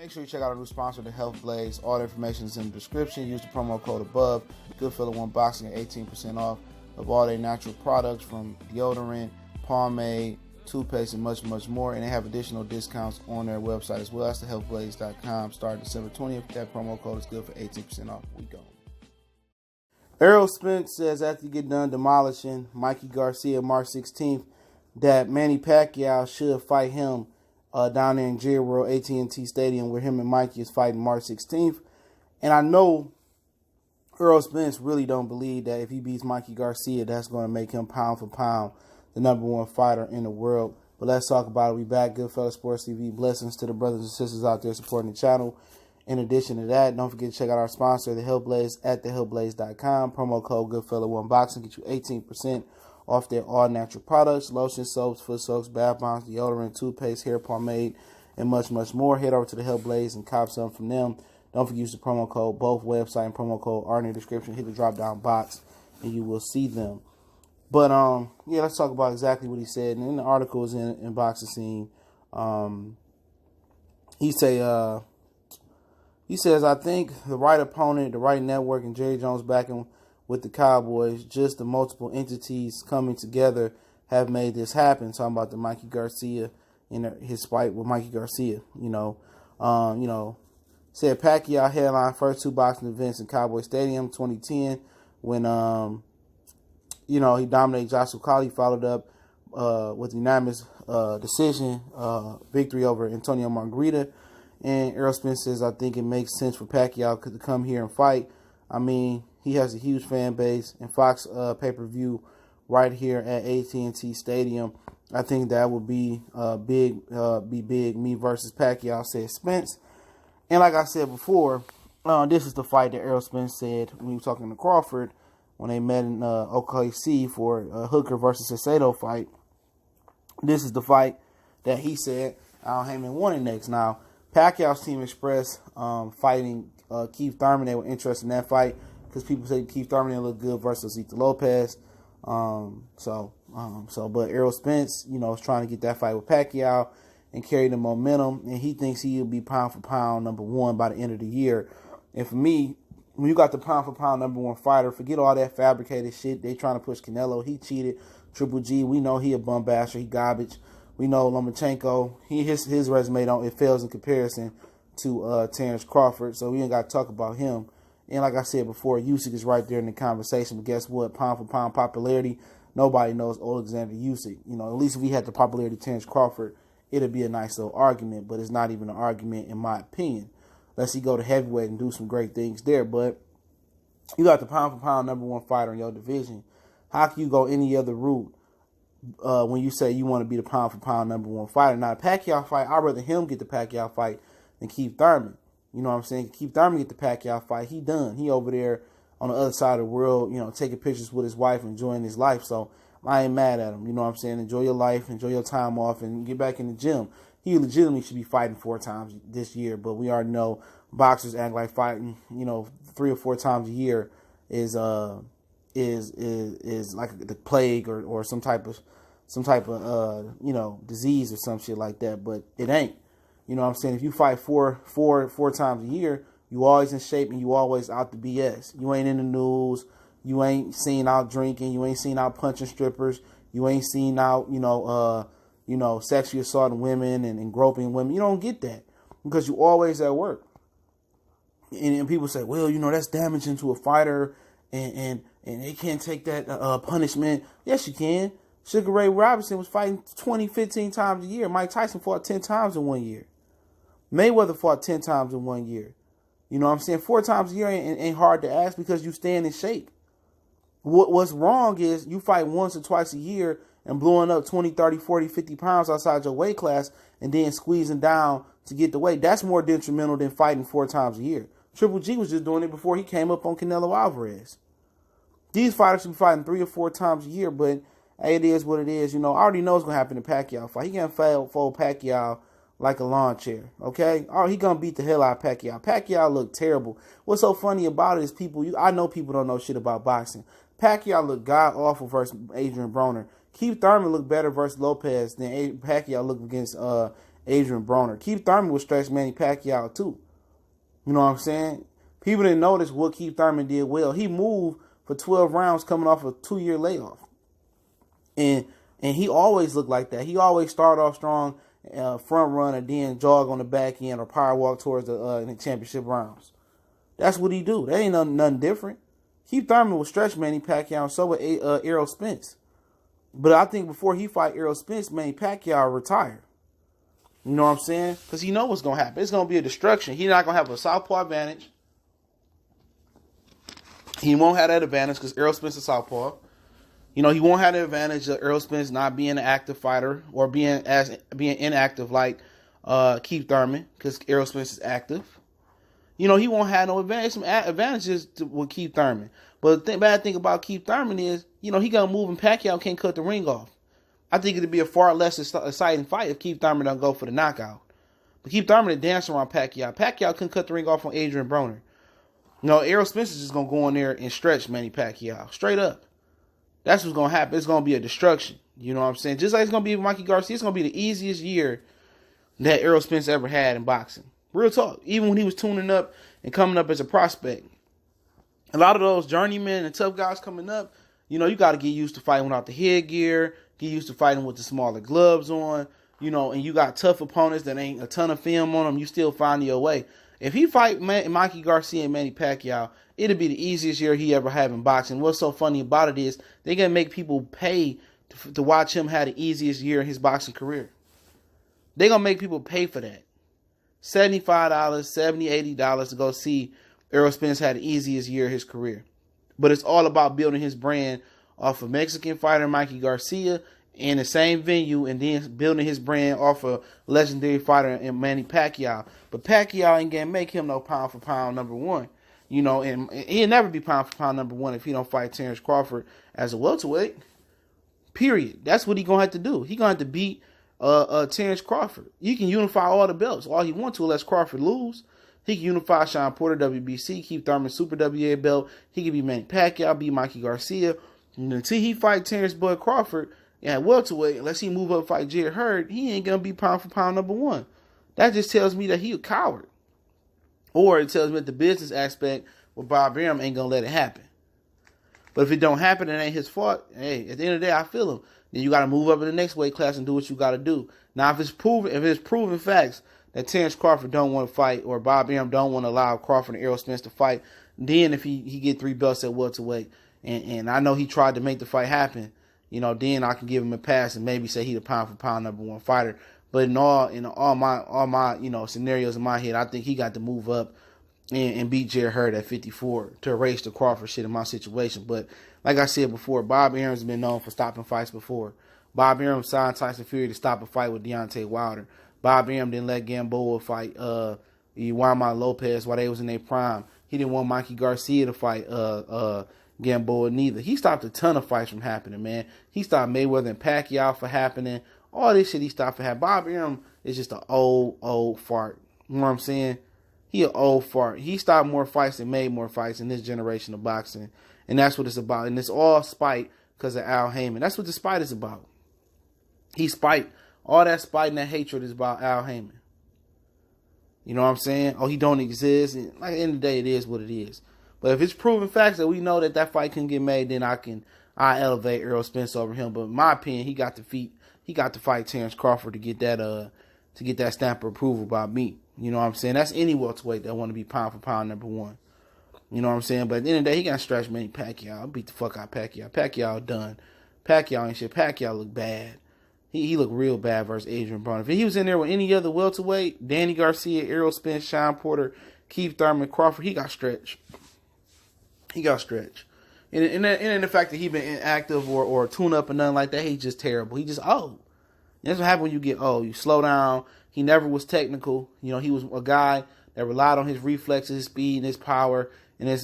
Make sure you check out our new sponsor, The Health Blaze. All the information is in the description. Use the promo code above. Goodfellow One Boxing at 18% off of all their natural products from deodorant, pomade, toothpaste, and much, much more. And they have additional discounts on their website as well. That's thehealthblaze.com. Starting December 20th. That promo code is good for 18% off. We go. Errol Spence says after you get done demolishing Mikey Garcia March 16th that Manny Pacquiao should fight him down there in Jerry World AT&T Stadium where him and Mikey is fighting March 16th. And I know Errol Spence really don't believe that if he beats Mikey Garcia, that's going to make him pound for pound the #1 fighter in the world. But let's talk about it. We back, Goodfellas Sports TV. Blessings to the brothers and sisters out there supporting the channel. In addition to that, don't forget to check out our sponsor, The Health Blaze, at thehealthblaze.com. Promo code Goodfellow1Boxing. Get you 18% off their all-natural products, lotion, soaps, foot soaks, bath bombs, deodorant, toothpaste, hair pomade, and much, much more. Head over to The Health Blaze and cop some from them. Don't forget to use the promo code. Both website and promo code are in the description. Hit the drop-down box, and you will see them. But, yeah, let's talk about exactly what he said. And in the article is in Boxing Scene. He says, I think the right opponent, the right network, and Jerry Jones backing with the Cowboys, just the multiple entities coming together have made this happen. Talking about the Mikey Garcia and his fight with Mikey Garcia, said Pacquiao headlined first 2 boxing events in Cowboy Stadium 2010 when, he dominated Joshua Colley, followed up with unanimous decision victory over Antonio Margarita. And Errol Spence says, I think it makes sense for Pacquiao to come here and fight. I mean, he has a huge fan base and Fox pay-per-view right here at AT&T Stadium. I think that would be big. Me versus Pacquiao, said Spence. And like I said before, this is the fight that Errol Spence said when he was talking to Crawford when they met in OKC for a Hooker versus Caicedo fight. This is the fight that he said Al Heyman wanted next. Now, Pacquiao's team expressed fighting Keith Thurman. They were interested in that fight because people say Keith Thurman didn't look good versus Heath Lopez. But Errol Spence, is trying to get that fight with Pacquiao and carry the momentum, and he thinks he'll be pound for pound #1 by the end of the year. And for me, when you got the pound for pound #1 fighter, forget all that fabricated shit. They trying to push Canelo. He cheated. Triple G, we know he a bum bastard. He garbage. We know Lomachenko, his resume it fails in comparison to Terrence Crawford, so we ain't got to talk about him. And like I said before, Usyk is right there in the conversation. But guess what? Pound for pound popularity, nobody knows Alexander Usyk. At least if we had the popularity of Terrence Crawford, it'd be a nice little argument. But it's not even an argument in my opinion. Unless he go to heavyweight and do some great things there. But you got the pound for pound #1 fighter in your division. How can you go any other route? When you say you want to be the pound for pound #1 fighter. Now, the Pacquiao fight, I'd rather him get the Pacquiao fight than Keith Thurman. You know what I'm saying? Keith Thurman get the Pacquiao fight. He done. He over there on the other side of the world, taking pictures with his wife, enjoying his life. So I ain't mad at him. You know what I'm saying? Enjoy your life, enjoy your time off, and get back in the gym. He legitimately should be fighting 4 times this year, but we already know boxers act like fighting, 3 or 4 times a year is like the plague or some type of disease or some shit like that, but it ain't. You know what I'm saying? If you fight four times a year, you always in shape and you always out the BS. You ain't in the news. You ain't seen out drinking. You ain't seen out punching strippers. You ain't seen out, sexually assaulting women and groping women. You don't get that because you always at work. And people say, well, that's damaging to a fighter and they can't take that punishment. Yes, you can. Sugar Ray Robinson was fighting 15 times a year. Mike Tyson fought 10 times in 1 year. Mayweather fought 10 times in 1 year. You know what I'm saying? 4 times a year ain't hard to ask because you staying in shape. What's wrong is you fight once or twice a year and blowing up 20, 30, 40, 50 pounds outside your weight class and then squeezing down to get the weight. That's more detrimental than fighting 4 times a year. Triple G was just doing it before he came up on Canelo Alvarez. These fighters should be fighting 3 or 4 times a year, but hey, it is what it is. I already know what's going to happen in Pacquiao fight. He can't fold Pacquiao like a lawn chair, okay? Oh, he going to beat the hell out of Pacquiao. Pacquiao looked terrible. What's so funny about it is I know people don't know shit about boxing. Pacquiao looked god-awful versus Adrian Broner. Keith Thurman looked better versus Lopez than Pacquiao looked against Adrian Broner. Keith Thurman would stretch Manny Pacquiao too. You know what I'm saying? People didn't notice what Keith Thurman did well. He moved for 12 rounds coming off a 2-year layoff. And he always looked like that. He always started off strong, front run, and then jog on the back end or power walk towards the championship rounds. That's what he do. That ain't nothing different. Keith Thurman would stretch Manny Pacquiao, and so would Errol Spence. But I think before he fight Errol Spence, Manny Pacquiao retired. You know what I'm saying? Because he know what's going to happen. It's going to be a destruction. He's not going to have a southpaw advantage. He won't have that advantage because Errol Spence is southpaw. You know, he won't have the advantage of Errol Spence not being an active fighter or being inactive like Keith Thurman because Errol Spence is active. You know, he won't have no advantage. Some advantages with Keith Thurman. But the bad thing about Keith Thurman is, you know, he going to move and Pacquiao can't cut the ring off. I think it'd be a far less exciting fight if Keith Thurman don't go for the knockout. But Keith Thurman would dance around Pacquiao. Pacquiao couldn't cut the ring off on Adrian Broner. No, Errol Spence is just going to go in there and stretch Manny Pacquiao. Straight up. That's what's going to happen. It's going to be a destruction. You know what I'm saying? Just like it's going to be with Mikey Garcia, it's going to be the easiest year that Errol Spence ever had in boxing. Real talk. Even when he was tuning up and coming up as a prospect. A lot of those journeymen and tough guys coming up, you know, you got to get used to fighting without the headgear, get used to fighting with the smaller gloves on, you know, and you got tough opponents that ain't a ton of film on them, you still find your way. If he fight Mikey Garcia and Manny Pacquiao, it'll be the easiest year he ever had in boxing. What's so funny about it is they're going to make people pay to watch him have the easiest year in his boxing career. They're going to make people pay for that. $75, $70, $80 to go see Errol Spence had the easiest year of his career. But it's all about building his brand off of Mexican fighter Mikey Garcia in the same venue and then building his brand off of legendary fighter in Manny Pacquiao. But Pacquiao ain't going to make him no pound for pound number one. You know, and he'll never be pound for pound number one if he don't fight Terrence Crawford as a welterweight. Period. That's what he going to have to do. He going to have to beat Terrence Crawford. You can unify all the belts all he wants to unless Crawford lose. He can unify Sean Porter WBC, Keith Thurman Super WA belt. He can be Manny Pacquiao, be Mikey Garcia. And until he fight Terrence Bud Crawford at welterweight, unless he move up and fight Jared Hurd, he ain't gonna be pound for pound number one. That just tells me that he a coward. Or it tells me that the business aspect with Bob Arum ain't gonna let it happen. But if it don't happen, it ain't his fault. Hey, at the end of the day, I feel him. Then you got to move up in the next weight class and do what you got to do. Now, if it's proven facts that Terrence Crawford don't want to fight or Bob Arum don't want to allow Crawford and Errol Spence to fight, then if he get 3 belts at welterweight, and I know he tried to make the fight happen, you know, then I can give him a pass and maybe say he's a pound for pound number one fighter. But in all my you know scenarios in my head, I think he got to move up and beat Jared Hurd at 54 to erase the Crawford shit in my situation. But like I said before, Bob Arum's been known for stopping fights before. Bob Arum signed Tyson Fury to stop a fight with Deontay Wilder. Bob Arum didn't let Gamboa fight Juan Lopez while they was in their prime. He didn't want Mikey Garcia to fight Gamboa neither. He stopped a ton of fights from happening, man. He stopped Mayweather and Pacquiao from happening. All this shit he stopped from happening. Bob Arum is just an old fart. You know what I'm saying? He an old fart. He stopped more fights and made more fights in this generation of boxing. And that's what it's about. And it's all spite because of Al Heyman. That's what the spite is about. He spite. All that spite and that hatred is about Al Heyman. You know what I'm saying? Oh, he don't exist. And like, at the end of the day, it is what it is. But if it's proven facts that we know that fight can get made, then I elevate Errol Spence over him. But in my opinion, he got to fight Terrence Crawford to get that stamp of approval by me. You know what I'm saying? That's any welterweight that want to be pound for pound number one. You know what I'm saying? But at the end of the day, he got to stretch Manny Pacquiao. I'll beat the fuck out of Pacquiao. Pacquiao done. Pacquiao ain't shit. Pacquiao look bad. He looked real bad versus Adrian Broner. If he was in there with any other welterweight, Danny Garcia, Errol Spence, Sean Porter, Keith Thurman, Crawford, he got stretched. He got stretched. And the fact that he been inactive or tune up or nothing like that, he's just terrible. He just old. That's what happens when you get old. You slow down. He never was technical. You know, he was a guy that relied on his reflexes, his speed, and his power, and his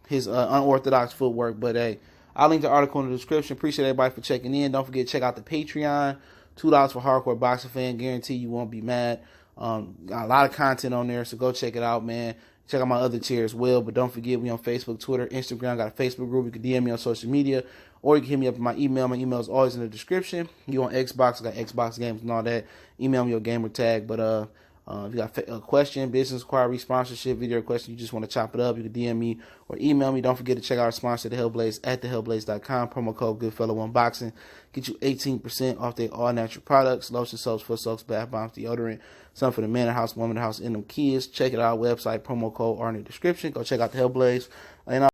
his unorthodox footwork. But hey, I'll link the article in the description. Appreciate everybody for checking in. Don't forget to check out the Patreon. $2 for hardcore boxing fan. Guarantee you won't be mad. Got a lot of content on there, so go check it out, man. Check out my other tier as well. But don't forget, we on Facebook, Twitter, Instagram. Got a Facebook group. You can DM me on social media. or you can hit me up at my email. My email is always in the description. You on Xbox, I got Xbox games and all that. Email me your gamer tag. But if you got a question, business inquiry, sponsorship, video question, you just want to chop it up, you can DM me or email me. Don't forget to check out our sponsor, The Hellblaze, at thehellblaze.com. Promo code GoodFellow1Boxing. Get you 18% off their all-natural products, lotion, soaps, foot soaps, bath bombs, deodorant, something for the man in the house, woman in the house, and them kids. Check it out, website, promo code, or in the description. Go check out The Hellblaze. And